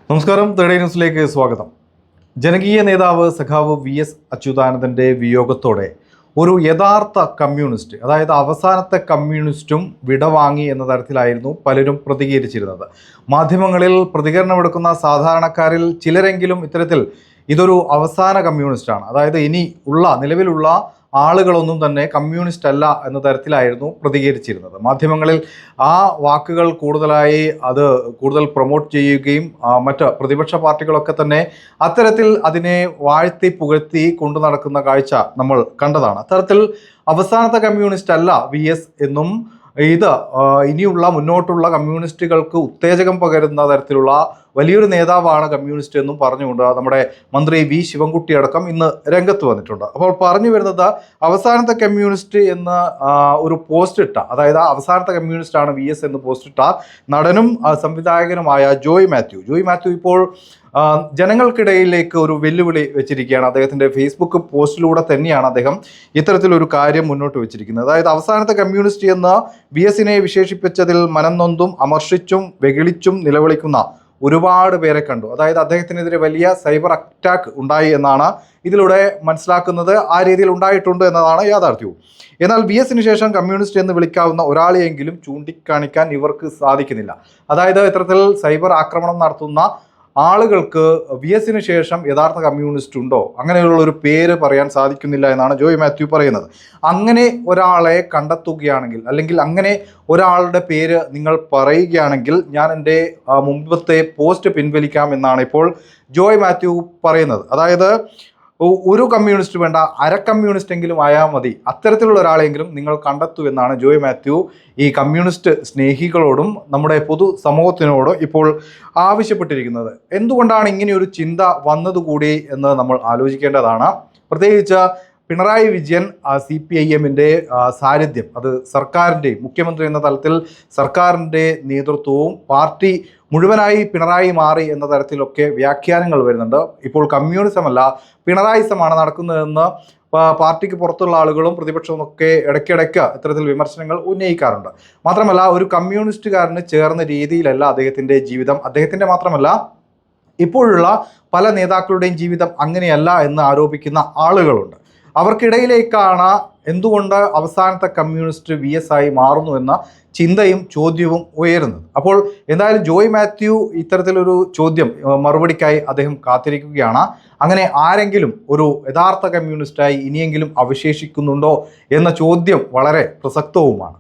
നമസ്കാരം. തേർഡ് ന്യൂസിലേക്ക് സ്വാഗതം. ജനകീയ നേതാവ് സഖാവ് VS അച്യുതാനന്ദൻ്റെ വിയോഗത്തോടെ ഒരു യഥാർത്ഥ കമ്മ്യൂണിസ്റ്റ്, അതായത് അവസാനത്തെ കമ്മ്യൂണിസ്റ്റും വിടവാങ്ങി എന്ന തരത്തിലായിരുന്നു പലരും പ്രതികരിച്ചിരുന്നത്. മാധ്യമങ്ങളിൽ പ്രതികരണമെടുക്കുന്ന സാധാരണക്കാരിൽ ചിലരെങ്കിലും ഇത്തരത്തിൽ ഇതൊരു അവസാന കമ്മ്യൂണിസ്റ്റാണ്, അതായത് ഇനി നിലവിലുള്ള ആളുകളൊന്നും തന്നെ കമ്മ്യൂണിസ്റ്റ് അല്ല എന്ന തരത്തിലായിരുന്നു പ്രതികരിച്ചിരുന്നത്. മാധ്യമങ്ങളിൽ ആ വാക്കുകൾ കൂടുതൽ പ്രൊമോട്ട് ചെയ്യുകയും മറ്റ് പ്രതിപക്ഷ പാർട്ടികളൊക്കെ തന്നെ അത്തരത്തിൽ അതിനെ വാഴ്ത്തി പുകഴ്ത്തി കൊണ്ടു നടക്കുന്ന കാഴ്ച നമ്മൾ കണ്ടതാണ്. അത്തരത്തിൽ അവസാനത്തെ കമ്മ്യൂണിസ്റ്റ് അല്ല VS എന്നും ഇത് ഇനിയുള്ള മുന്നോട്ടുള്ള കമ്മ്യൂണിസ്റ്റുകൾക്ക് ഉത്തേജകം പകരുന്ന തരത്തിലുള്ള വലിയൊരു നേതാവാണ് കമ്മ്യൂണിസ്റ്റ് എന്നും പറഞ്ഞുകൊണ്ട് നമ്മുടെ മന്ത്രി V ശിവൻകുട്ടി അടക്കം ഇന്ന് രംഗത്ത് വന്നിട്ടുണ്ട്. അപ്പോൾ പറഞ്ഞു വരുന്നത് അവസാനത്തെ കമ്മ്യൂണിസ്റ്റ് എന്ന ഒരു പോസ്റ്റ് ഇട്ട, അതായത് അവസാനത്തെ കമ്മ്യൂണിസ്റ്റ് ആണ് VS എന്ന് പോസ്റ്റ് ഇട്ട നടനും സംവിധായകനുമായ ജോയ് മാത്യു ഇപ്പോൾ ജനങ്ങൾക്കിടയിലേക്ക് ഒരു വെല്ലുവിളി വെച്ചിരിക്കുകയാണ്. അദ്ദേഹത്തിൻ്റെ ഫേസ്ബുക്ക് പോസ്റ്റിലൂടെ തന്നെയാണ് അദ്ദേഹം ഇത്തരത്തിലൊരു കാര്യം മുന്നോട്ട് വെച്ചിരിക്കുന്നത്. അതായത് അവസാനത്തെ കമ്മ്യൂണിസ്റ്റ് എന്ന് VSനെ വിശേഷിപ്പിച്ചതിൽ മനംനൊന്തും അമർഷിച്ചും വെകിളിച്ചും നിലവിളിക്കുന്ന ഒരുപാട് പേരെ കണ്ടു. അതായത് അദ്ദേഹത്തിനെതിരെ വലിയ സൈബർ അറ്റാക്ക് ഉണ്ടായി എന്നാണ് ഇതിലൂടെ മനസ്സിലാക്കുന്നത്. ആ രീതിയിൽ ഉണ്ടായിട്ടുണ്ട് എന്നതാണ് യാഥാർത്ഥ്യവും. എന്നാൽ VSന് ശേഷം കമ്മ്യൂണിസ്റ്റ് എന്ന് വിളിക്കാവുന്ന ഒരാളെയെങ്കിലും ചൂണ്ടിക്കാണിക്കാൻ ഇവർക്ക് സാധിക്കുന്നില്ല. അതായത് ഇത്തരത്തിൽ സൈബർ ആക്രമണം നടത്തുന്ന ആളുകൾക്ക് VSന് ശേഷം യഥാർത്ഥ കമ്മ്യൂണിസ്റ്റ് ഉണ്ടോ, അങ്ങനെയുള്ള ഒരു പേര് പറയാൻ സാധിക്കുന്നില്ല എന്നാണ് ജോയ് മാത്യു പറയുന്നത്. അങ്ങനെ ഒരാളെ കണ്ടെത്തുകയാണെങ്കിൽ, അല്ലെങ്കിൽ അങ്ങനെ ഒരാളുടെ പേര് നിങ്ങൾ പറയുകയാണെങ്കിൽ ഞാൻ എൻ്റെ മുമ്പത്തെ പോസ്റ്റ് പിൻവലിക്കാം എന്നാണ് ഇപ്പോൾ ജോയ് മാത്യു പറയുന്നത്. അതായത് ഒരു കമ്മ്യൂണിസ്റ്റ് വേണ്ട, അര കമ്മ്യൂണിസ്റ്റ് എങ്കിലും ആയാൽ മതി, അത്തരത്തിലുള്ള ഒരാളെങ്കിലും നിങ്ങൾ കണ്ടെത്തൂ എന്നാണ് ജോയ് മാത്യു ഈ കമ്മ്യൂണിസ്റ്റ് സ്നേഹികളോടും നമ്മുടെ പൊതു സമൂഹത്തിനോടും ഇപ്പോൾ ആവശ്യപ്പെട്ടിരിക്കുന്നത്. എന്തുകൊണ്ടാണ് ഇങ്ങനെയൊരു ചിന്ത വന്നതുകൂടി എന്ന് നമ്മൾ ആലോചിക്കേണ്ടതാണ്. പ്രത്യേകിച്ച് പിണറായി വിജയൻ CPIMൻ്റെ സാന്നിധ്യം, അത് സർക്കാരിൻ്റെയും മുഖ്യമന്ത്രി എന്ന തലത്തിൽ സർക്കാരിൻ്റെ നേതൃത്വവും പാർട്ടി മുഴുവനായി പിണറായി മാറി എന്ന തരത്തിലൊക്കെ വ്യാഖ്യാനങ്ങൾ വരുന്നുണ്ട്. ഇപ്പോൾ കമ്മ്യൂണിസമല്ല പിണറായിസമാണ് നടക്കുന്നതെന്ന് പാർട്ടിക്ക് പുറത്തുള്ള ആളുകളും പ്രതിപക്ഷവും ഒക്കെ ഇടയ്ക്കിടയ്ക്ക് ഇത്തരത്തിൽ വിമർശനങ്ങൾ ഉന്നയിക്കാറുണ്ട്. മാത്രമല്ല ഒരു കമ്മ്യൂണിസ്റ്റുകാരന് ചേർന്ന രീതിയിലല്ല അദ്ദേഹത്തിൻ്റെ ജീവിതം, അദ്ദേഹത്തിൻ്റെ മാത്രമല്ല ഇപ്പോഴുള്ള പല നേതാക്കളുടെയും ജീവിതം അങ്ങനെയല്ല എന്ന് ആരോപിക്കുന്ന ആളുകളുണ്ട്. അവർക്കിടയിലേക്കാണ് എന്തുകൊണ്ട് അവസാനത്തെ കമ്മ്യൂണിസ്റ്റ് VS ആയി മാറുന്നു എന്ന ചിന്തയും ചോദ്യവും ഉയരുന്നത്. അപ്പോൾ എന്തായാലും ജോയ് മാത്യു ഇത്തരത്തിലൊരു ചോദ്യം മറുപടിക്കായി അദ്ദേഹം കാത്തിരിക്കുകയാണ്. അങ്ങനെ ആരെങ്കിലും ഒരു യഥാർത്ഥ കമ്മ്യൂണിസ്റ്റായി ഇനിയെങ്കിലും അവശേഷിക്കുന്നുണ്ടോ എന്ന ചോദ്യം വളരെ പ്രസക്തവുമാണ്.